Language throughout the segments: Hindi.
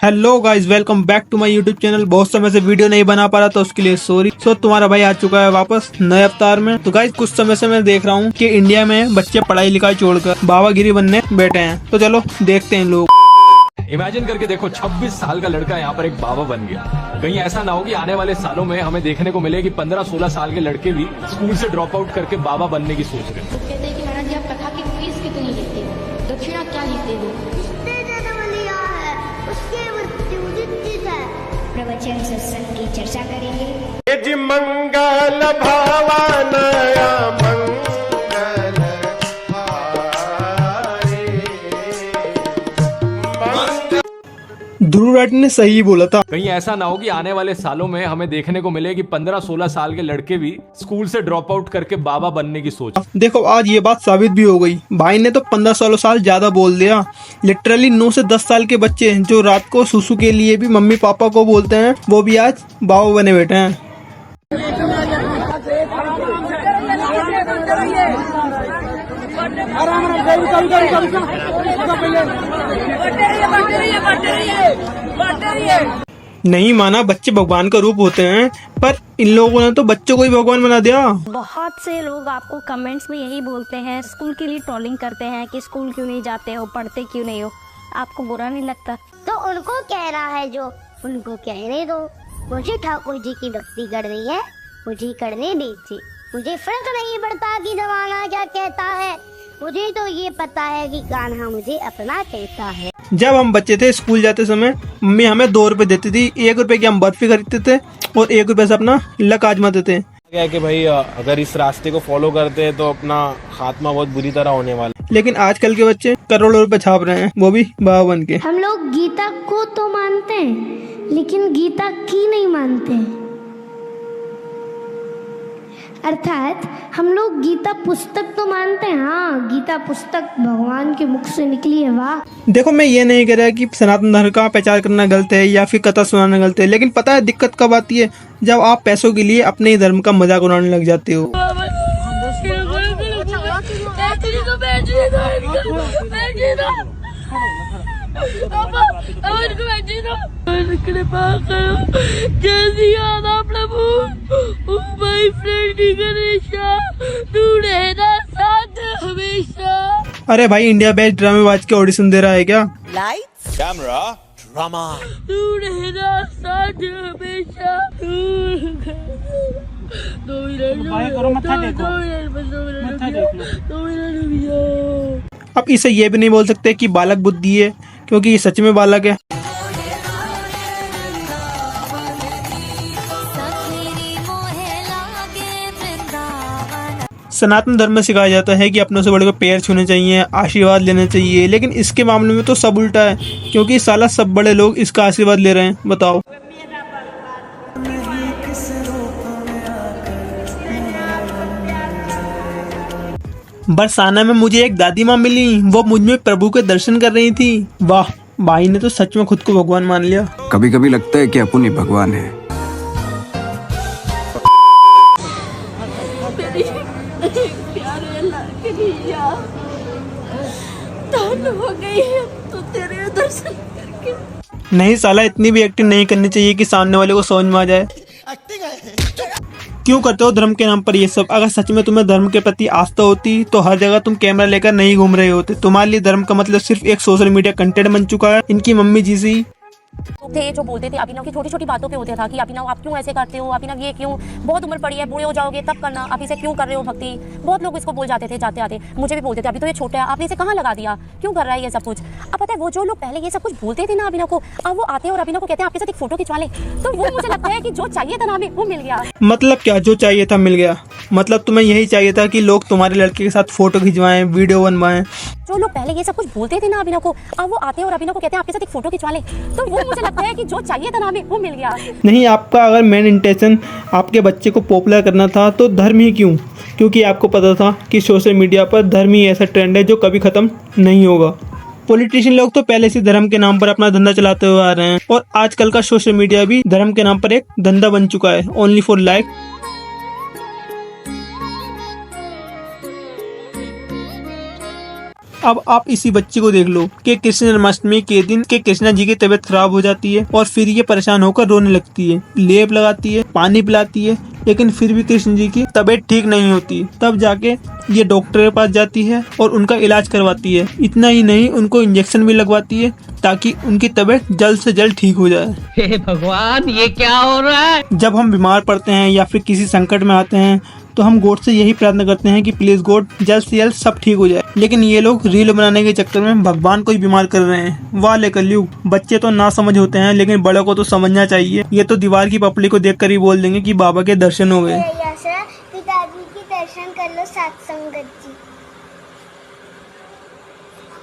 Hello guys, welcome back to my YouTube channel. बहुत समय से वीडियो नहीं बना पा रहा तो उसके लिए सॉरी। तुम्हारा भाई आ चुका है वापस नए अवतार में। तो गाइस कुछ समय से मैं देख रहा हूँ कि इंडिया में बच्चे पढ़ाई लिखाई छोड़कर बाबागिरी बनने बैठे हैं। तो चलो देखते हैं लोग। इमेजिन करके देखो 26 साल का लड़का यहाँ पर एक बाबा बन गया। कहीं ऐसा ना हो कि आने वाले सालों में हमें देखने को मिले कि 15-16 साल के लड़के भी स्कूल से ड्रॉप आउट करके बाबा बनने की सोच रहे हैं। तो कहते हैं कि महाराज जी आप कथा की फीस कितनी लेते हो, दक्षिणा क्या लेते हो? प्रवचन सत्संग की चर्चा करेंगे। मंगल भावनया ध्रुव राठी ने सही बोला था। कहीं ऐसा ना हो कि आने वाले सालों में हमें देखने को मिले कि 15-16 साल के लड़के भी स्कूल से ड्रॉप आउट करके बाबा बनने की सोच। देखो आज ये बात साबित भी हो गई। भाई ने तो 15-16 साल ज्यादा बोल दिया। लिटरली 9 से 10 साल के बच्चे जो रात को सुसु के लिए भी मम्मी पापा को बोलते हैं, वो भी आज बाबा बने बैठे हैं। नहीं माना, बच्चे भगवान का रूप होते हैं, पर इन लोगों ने तो बच्चों को ही भगवान बना दिया। बहुत से लोग आपको कमेंट्स में यही बोलते हैं, स्कूल के लिए ट्रोलिंग करते हैं कि स्कूल क्यों नहीं जाते हो, पढ़ते क्यों नहीं हो। आपको बुरा नहीं लगता? तो उनको कह रहा है जो उनको कहने दो। मुझे ठाकुर जी की भक्ति करनी है, मुझे करने दीजिए। मुझे फर्क नहीं पड़ता कि जमाना क्या कहता है, मुझे तो ये पता है कि कान्हा मुझे अपना कहता है। जब हम बच्चे थे स्कूल जाते समय मम्मी हमें 2 रुपए देती थी। 1 रुपए की हम बर्फी खरीदते थे और 1 रुपए से अपना लक आजमाते थे। क्या है कि भाई अगर इस रास्ते को फॉलो करते हैं तो अपना खात्मा बहुत बुरी तरह होने वाला है। लेकिन आजकल के बच्चे करोड़ों रुपए छाप रहे हैं, वो भी बाबा बन के। हम लोग गीता को तो मानते हैं लेकिन गीता की नहीं मानते। अर्थात हम लोग गीता पुस्तक तो मानते हैं, हाँ गीता पुस्तक भगवान के मुख से निकली है, वाह। देखो मैं ये नहीं कह रहा कि सनातन धर्म का प्रचार करना गलत है या फिर कथा सुनाना गलत है, लेकिन पता है दिक्कत कब आती है? जब आप पैसों के लिए अपने ही धर्म का मजाक उड़ाने लग जाते हो। अरे भाई इंडिया बेस्ट ड्रामेबाज के ऑडिशन दे रहा है क्या? Lights camera drama. अब इसे ये भी नहीं बोल सकते कि बालक बुद्धि है, क्योंकि ये सच में बालक है। सनातन धर्म में सिखाया जाता है कि अपनों से बड़े को पैर छूने चाहिए, आशीर्वाद लेना चाहिए, लेकिन इसके मामले में तो सब उल्टा है, क्योंकि साला सब बड़े लोग इसका आशीर्वाद ले रहे हैं। बताओ। बरसाना में मुझे एक दादी माँ मिली, वो मुझ में प्रभु के दर्शन कर रही थी। वाह, भाई ने तो सच में खुद को भगवान मान लिया। कभी कभी लगता है कि अपन ही भगवान है। नहीं साला, इतनी भी एक्टिंग नहीं करनी चाहिए कि सामने वाले को समझ में आ जाए। क्यों करते हो धर्म के नाम पर ये सब? अगर सच में तुम्हें धर्म के प्रति आस्था होती तो हर जगह तुम कैमरा लेकर नहीं घूम रहे होते। तुम्हारे लिए धर्म का मतलब सिर्फ एक सोशल मीडिया कंटेंट बन चुका है। इनकी मम्मी जी सी थे जो बोलते थे अभिनव की छोटी छोटी बातों पे होता था कि अभिनव आप क्यों ऐसे करते हो, अभिनव ये क्यों, बहुत उम्र पड़ी है, बूढ़े हो जाओगे तब करना, आप इसे क्यों कर रहे हो भक्ति। बहुत लोग इसको बोल जाते थे जाते आते। मुझे भी बोलते थे अभी तो ये छोटा है, आपने इसे कहाँ लगा दिया, क्यों कर रहा है ये सब कुछ। अब पता है वो जो लोग पहले ये सब कुछ बोलते थे ना अभिनव को, अब वो आते हैं और अभिनव को कहते हैं आपके साथ एक फोटो खिंचवा ले। तो वो मुझे लगता है कि जो चाहिए था ना हमें वो मिल गया। मतलब क्या जो चाहिए था मिल गया? मतलब तुम्हें यही चाहिए था कि लोग तुम्हारे लड़के के साथ फोटो खिंचवाएं, वीडियो बनवाएं। जो लोग पहले ये सब कुछ बोलते थे ना अभिनव को, अब वो आते हैं और अभिनव को कहते हैं आपके साथ एक फोटो खिंचवा ले। तो वो मुझे लगता है कि जो चाहिए था ना हमें वो मिल गया। नहीं, आपका अगर मेन इंटेंशन आपके बच्चे को पॉपुलर करना था तो धर्म ही क्यों? क्योंकि आपको पता था कि सोशल मीडिया पर धर्म ही ऐसा ट्रेंड है जो कभी खत्म नहीं होगा। पॉलिटिशियन लोग तो पहले से धर्म के नाम पर अपना धंधा चलाते हुए आ रहे हैं, और आजकल का सोशल मीडिया भी धर्म के नाम पर एक धंधा बन चुका है, ओनली फॉर लाइक। अब आप इसी बच्चे को देख लो कि कृष्ण जन्माष्टमी के दिन के कृष्णा जी की तबीयत खराब हो जाती है और फिर ये परेशान होकर रोने लगती है, लेप लगाती है, पानी पिलाती है, लेकिन फिर भी कृष्ण जी की तबीयत ठीक नहीं होती। तब जाके ये डॉक्टर के पास जाती है और उनका इलाज करवाती है। इतना ही नहीं, उनको इंजेक्शन भी लगवाती है ताकि उनकी तबीयत जल्द से जल्द ठीक हो जाए। हे भगवान, ये क्या हो रहा है? जब हम बीमार पड़ते हैं या फिर किसी संकट में आते हैं तो हम गॉड से यही प्रार्थना करते हैं कि प्लीज गॉड जल्द से जल्द सब ठीक हो जाए, लेकिन ये लोग रील बनाने के चक्कर में भगवान को ही बीमार कर रहे हैं। वाह ले कलयुग, बच्चे तो ना समझ होते हैं लेकिन बड़ों को तो समझना चाहिए। ये तो दीवार की पपड़ी को देखकर ही बोल देंगे कि बाबा के दर्शन हो गए। पिताजी के दर्शन कर लो सत्संगत जी।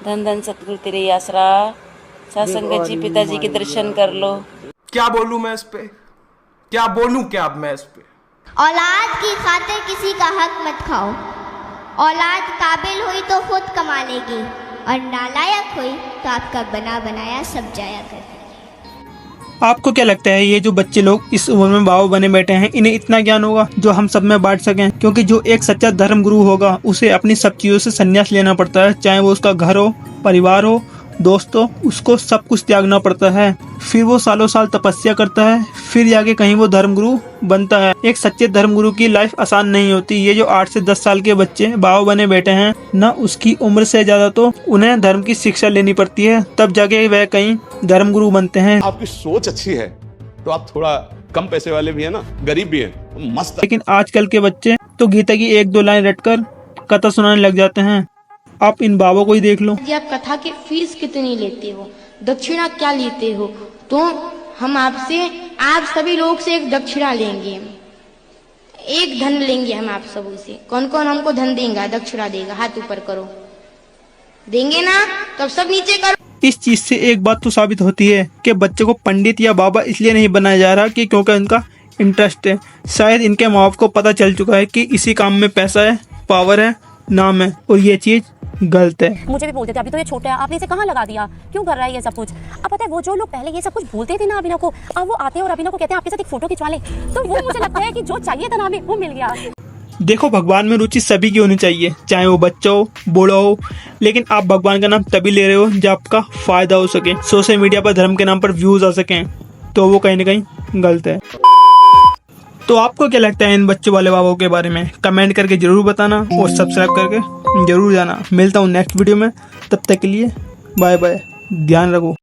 धन धन सतगुरु तेरे आसरा, सत्संगत जी पिताजी के दर्शन कर लो। क्या बोलूं मैं इस पे, क्या बोलूं क्या अब मैं इस पे। औलाद की खातिर किसी का हक मत खाओ। औलाद काबिल हुई तो खुद कमा लेगी और नालायक हुई तो आपका बना बनाया सब जाया कर। आपको क्या लगता है ये जो बच्चे लोग इस उम्र में बाबा बने बैठे हैं, इन्हें इतना ज्ञान होगा जो हम सब में बांट सकें? क्योंकि जो एक सच्चा धर्म गुरु होगा उसे अपनी सब चीजों से संन्यास लेना पड़ता है, चाहे वो उसका घर हो, परिवार हो, दोस्तों, उसको सब कुछ त्यागना पड़ता है। फिर वो सालों साल तपस्या करता है, फिर जाके कहीं वो धर्मगुरु बनता है। एक सच्चे धर्मगुरु की लाइफ आसान नहीं होती। ये जो 8 से 10 साल के बच्चे बाबा बने बैठे हैं ना, उसकी उम्र से ज्यादा तो उन्हें धर्म की शिक्षा लेनी पड़ती है, तब जाके वह कहीं धर्मगुरु बनते हैं। आपकी सोच अच्छी है तो आप थोड़ा कम पैसे वाले भी है ना, गरीब भी है, मस्त। लेकिन आजकल के बच्चे तो गीता की 1-2 लाइन रटकर कथा सुनाने लग जाते हैं। आप इन बाबा को ही देख लो। यदि आप कथा की फीस कितनी लेते हो, दक्षिणा क्या लेते हो, तो हम आपसे, आप सभी लोग से एक दक्षिणा लेंगे, एक धन लेंगे हम आप सबों से। कौन कौन हमको धन देगा, दक्षिणा देगा? हाथ ऊपर करो। देंगे ना? तो अब सब नीचे करो। इस चीज से एक बात तो साबित होती है कि बच्चे को पंडित या बाबा इसलिए नहीं बनाया जा रहा कि क्योंकि उनका इंटरेस्ट है। शायद इनके माँ बाप को पता चल चुका है कि इसी काम में पैसा है, पावर है, नाम है, और ये चीज गलत है। मुझे भी बोलते थे अभी तो ये छोटा है, आपने इसे कहाँ लगा दिया, क्यों कर रहा है ये सब कुछ। अब पता है वो जो लोग पहले ये सब कुछ बोलते थे ना अभिनव को, अब वो आते हैं और अभिनव को कहते हैं आपके साथ एक फोटो खिंचवा ले, तो वो मुझे लगता है कि जो चाहिए था ना हमें वो मिल गया। देखो, भगवान में रुचि सभी की होनी चाहिए, चाहे वो बच्चा हो, बूढ़ा हो, लेकिन आप भगवान का नाम तभी ले रहे हो जब आपका फायदा हो सके, सोशल मीडिया पर धर्म के नाम पर व्यूज आ सकें, तो वो कहीं ना कहीं गलत है। तो आपको क्या लगता है इन बच्चों वाले बाबों के बारे में? कमेंट करके जरूर बताना और सब्सक्राइब करके जरूर जाना। मिलता हूँ नेक्स्ट वीडियो में, तब तक के लिए बाय बाय, ध्यान रखो।